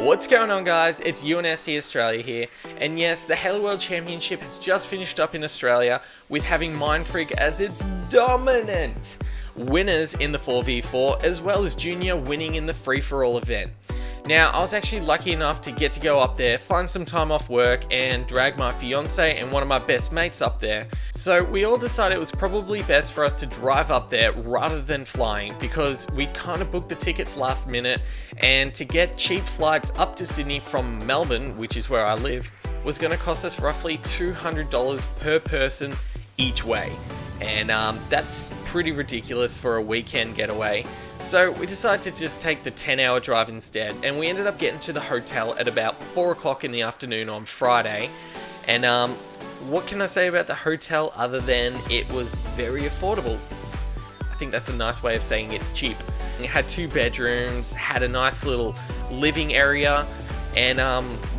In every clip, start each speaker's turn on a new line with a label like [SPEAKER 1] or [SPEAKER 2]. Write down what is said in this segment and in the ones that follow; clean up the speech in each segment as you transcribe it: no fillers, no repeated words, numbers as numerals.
[SPEAKER 1] What's going on, guys? It's UNSCaustralia here, and yes, the Halo World Championship has just finished up in Australia with having Mindfreak as its dominant winners in the 4v4, as well as Junior winning in the free-for-all event. Now, I was actually lucky enough to get to go up there, find some time off work, and drag my fiance and one of my best mates up there. So we all decided it was probably best for us to drive up there rather than flying, because we kind of booked the tickets last minute, and to get cheap flights up to Sydney from Melbourne, which is where I live, was going to cost us roughly $200 per person each way. And that's pretty ridiculous for a weekend getaway. So we decided to just take the 10-hour drive instead, and we ended up getting to the hotel at about 4 o'clock in the afternoon on Friday. And what can I say about the hotel other than it was very affordable? I think that's a nice way of saying it's cheap. It had 2 bedrooms, had a nice little living area, and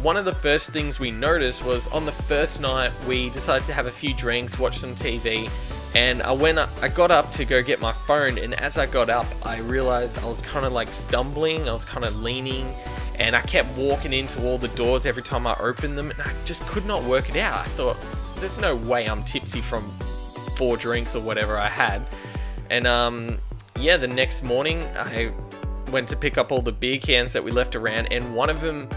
[SPEAKER 1] one of the first things we noticed was on the first night we decided to have a few drinks, watch some TV, and I got up to go get my phone, and as I got up, I realized I was kind of like stumbling, I was kind of leaning, and I kept walking into all the doors every time I opened them, and I just could not work it out. I thought, there's no way I'm tipsy from 4 drinks or whatever I had. And yeah, the next morning, I went to pick up all the beer cans that we left around, and one of them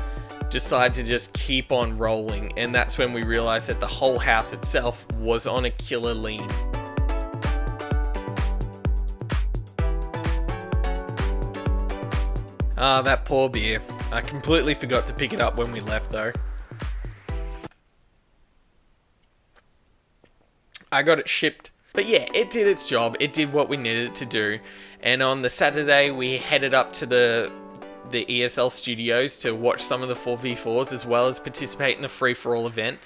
[SPEAKER 1] decided to just keep on rolling, and that's when we realized that the whole house itself was on a killer lean. Ah, that poor beer. I completely forgot to pick it up when we left though. I got it shipped. But yeah, it did its job. It did what we needed it to do. And on the Saturday, we headed up to the ESL studios to watch some of the 4v4s as well as participate in the free-for-all event.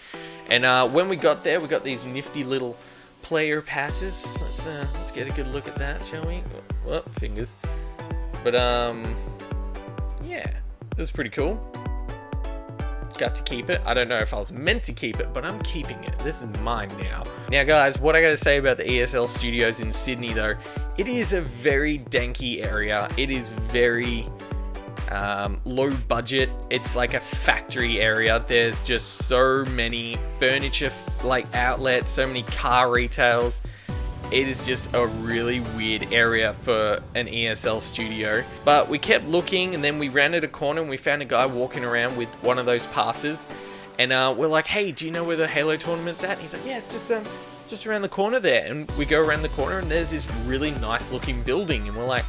[SPEAKER 1] And when we got there, we got these nifty little player passes. Let's get a good look at that, shall we? Well, fingers. But yeah, it was pretty cool. Got to keep it. I don't know if I was meant to keep it, but I'm keeping it. This is mine now. Now guys, what I gotta say about the ESL studios in Sydney though, it is a very danky area. It is very low budget. It's like a factory area. There's just so many furniture like outlets, so many car retails. It is just a really weird area for an ESL studio. But we kept looking, and then we rounded a corner and we found a guy walking around with one of those passes. And we're like, hey, do you know where the Halo tournament's at? And he's like, yeah, it's just around the corner there. And we go around the corner and there's this really nice looking building. And we're like,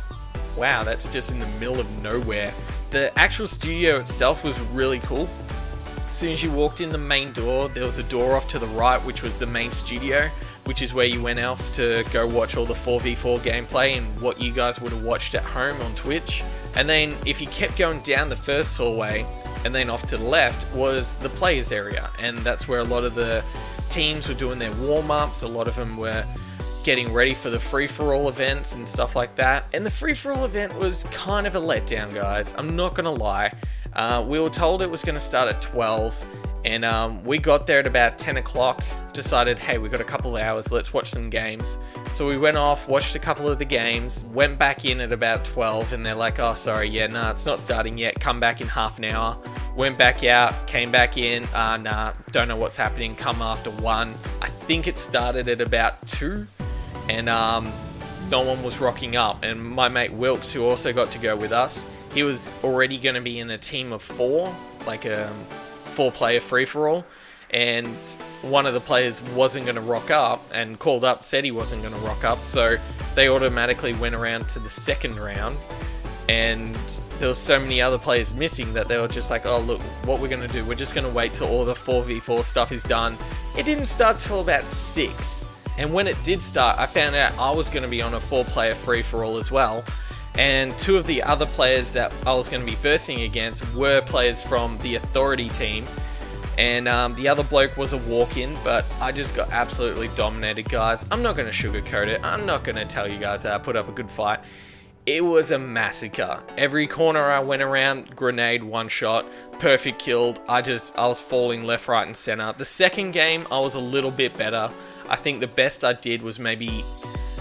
[SPEAKER 1] wow, that's just in the middle of nowhere. The actual studio itself was really cool. As soon as you walked in the main door, there was a door off to the right, which was the main studio, which is where you went off to go watch all the 4v4 gameplay and what you guys would have watched at home on Twitch. And then if you kept going down the first hallway and then off to the left was the players area, and that's where a lot of the teams were doing their warm-ups. A lot of them were getting ready for the free-for-all events and stuff like that. And the free-for-all event was kind of a letdown, guys. I'm not gonna lie. We were told it was gonna start at 12, and we got there at about 10 o'clock, decided, hey, we got a couple of hours, let's watch some games. So we went off, watched a couple of the games, went back in at about 12, and they're like, oh, sorry, yeah, nah, it's not starting yet, come back in half an hour. Went back out, came back in, nah, don't know what's happening, come after 1. I think it started at about 2, and no one was rocking up. And my mate Wilkes, who also got to go with us, he was already going to be in a team of 4, like a 4-player free-for-all, and one of the players wasn't going to rock up and called up, said he wasn't going to rock up, so they automatically went around to the second round, and there was so many other players missing that they were just like, oh look, what we're going to do, we're just going to wait till all the 4v4 stuff is done. It didn't start till about 6, and when it did start, I found out I was going to be on a 4-player free-for-all as well. And 2 of the other players that I was going to be versing against were players from the Authority team. And the other bloke was a walk-in, but I just got absolutely dominated, guys. I'm not going to sugarcoat it. I'm not going to tell you guys that I put up a good fight. It was a massacre. Every corner I went around, grenade, 1 shot, perfect killed. I was falling left, right, and center. The second game, I was a little bit better. I think the best I did was maybe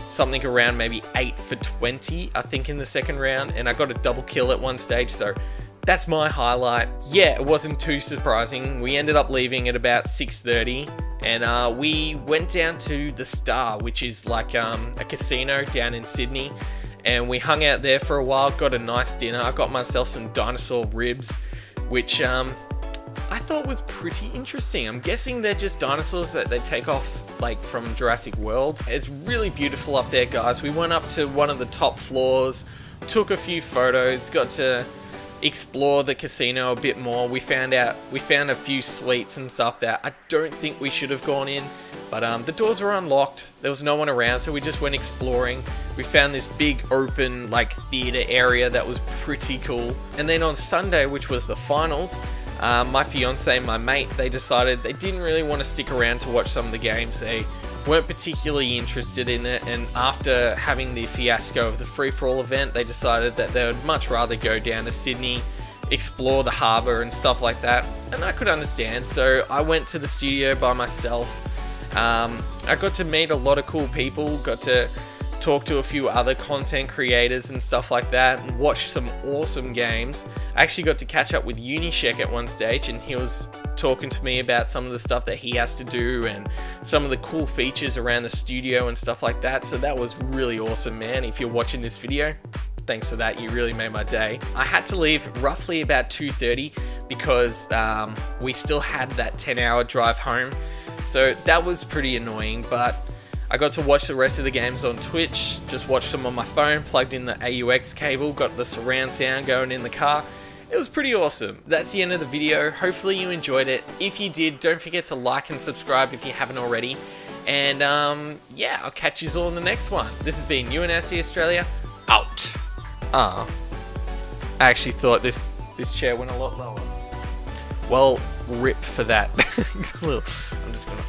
[SPEAKER 1] something around maybe 8 for 20, I think, in the second round, and I got a double kill at one stage, so that's my highlight. Yeah, it wasn't too surprising. We ended up leaving at about 6:30, and we went down to the Star, which is like a casino down in Sydney, and we hung out there for a while, got a nice dinner. I got myself some dinosaur ribs, which I thought was pretty interesting. I'm guessing they're just dinosaurs that they take off like from Jurassic World. It's really beautiful up there, guys. We went up to one of the top floors, took a few photos, got to explore the casino a bit more. We found a few suites and stuff that I don't think we should have gone in, but the doors were unlocked. There was no one around, so we just went exploring. We found this big open like theater area that was pretty cool. And then on Sunday, which was the finals, my fiance and my mate, they decided they didn't really want to stick around to watch some of the games. They weren't particularly interested in it, and after having the fiasco of the free-for-all event, they decided that they would much rather go down to Sydney, explore the harbour and stuff like that, and I could understand. So I went to the studio by myself. I got to meet a lot of cool people, got to talk to a few other content creators and stuff like that, and watch some awesome games. I actually got to catch up with Unishek at one stage, and he was talking to me about some of the stuff that he has to do and some of the cool features around the studio and stuff like that. So that was really awesome, man. If you're watching this video, thanks for that. You really made my day. I had to leave roughly about 2:30 because we still had that 10-hour drive home. So that was pretty annoying, but I got to watch the rest of the games on Twitch, just watched them on my phone, plugged in the AUX cable, got the surround sound going in the car. It was pretty awesome. That's the end of the video. Hopefully you enjoyed it. If you did, don't forget to like and subscribe if you haven't already. And yeah, I'll catch you all in the next one. This has been UNSCaustralia, out. I actually thought this chair went a lot lower. Well, rip for that. I'm just gonna